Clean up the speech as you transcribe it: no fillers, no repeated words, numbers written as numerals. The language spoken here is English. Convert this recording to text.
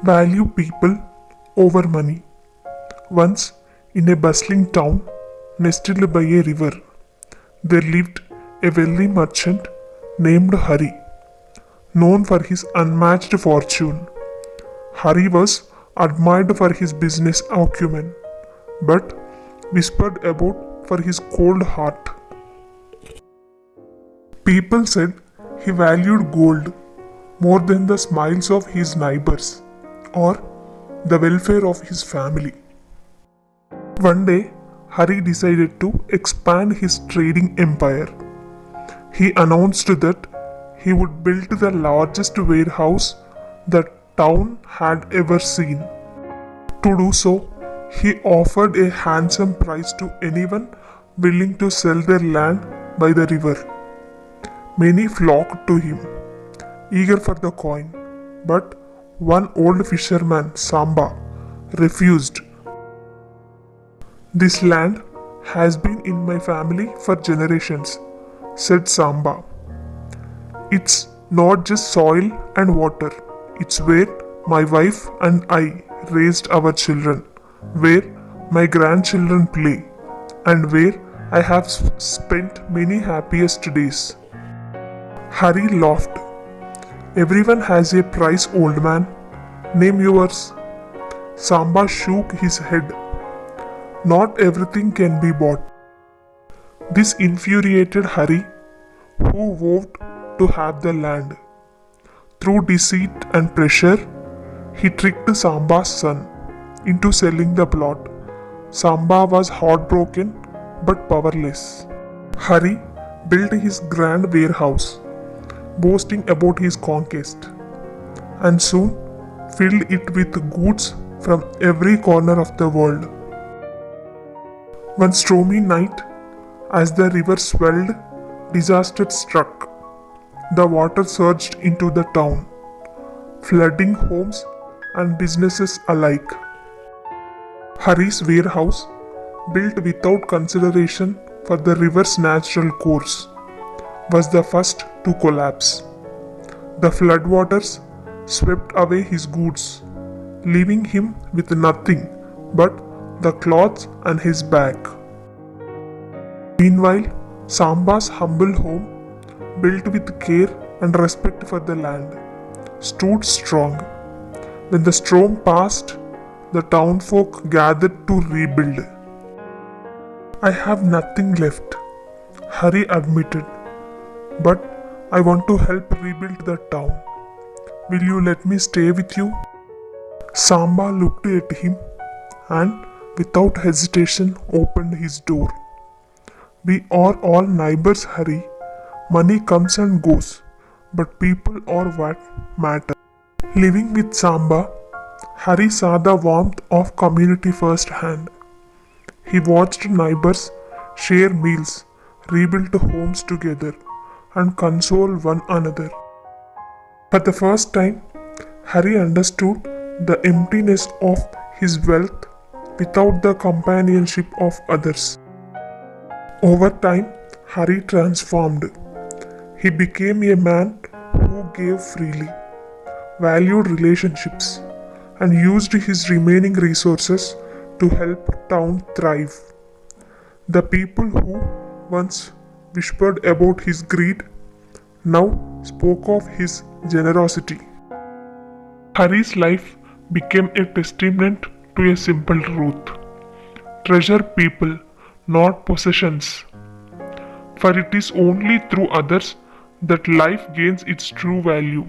Value people over money. Once, in a bustling town nestled by a river, there lived a wealthy merchant named Hari, known for his unmatched fortune. Hari was admired for his business acumen, but whispered about for his cold heart. People said he valued gold more than the smiles of his neighbors or the welfare of his family. One day, Hari decided to expand his trading empire. He announced that he would build the largest warehouse the town had ever seen. To do so, he offered a handsome price to anyone willing to sell their land by the river. Many flocked to him, eager for the coin, but one old fisherman, Samba, refused. "This land has been in my family for generations," said Samba. "It's not just soil and water, it's where my wife and I raised our children, where my grandchildren play, and where I have spent many happiest days." Hari laughed. "Everyone has a price, old man. Name yours." Samba shook his head. "Not everything can be bought." This infuriated Hari, who vowed to have the land. Through deceit and pressure, he tricked Samba's son into selling the plot. Samba was heartbroken but powerless. Hari built his grand warehouse, boasting about his conquest, and soon filled it with goods from every corner of the world. One stormy night, as the river swelled, disaster struck. The water surged into the town, flooding homes and businesses alike. Hari's warehouse, built without consideration for the river's natural course, was the first to collapse. The floodwaters swept away his goods, leaving him with nothing but the clothes and his bag. Meanwhile, Samba's humble home, built with care and respect for the land, stood strong. When the storm passed, the townfolk gathered to rebuild. "I have nothing left," Hari admitted, "but I want to help rebuild the town. Will you let me stay with you?" Samba looked at him and, without hesitation, opened his door. "We are all neighbors, Hari. Money comes and goes, but people are what matter." Living with Samba, Hari saw the warmth of community firsthand. He watched neighbors share meals, rebuild homes together, and console one another. For the first time, Hari understood the emptiness of his wealth without the companionship of others. Over time, Hari transformed. He became a man who gave freely, valued relationships, and used his remaining resources to help town thrive. The people who once whispered about his greed now spoke of his generosity. Hari's life became a testament to a simple truth: treasure people, not possessions, for it is only through others that life gains its true value.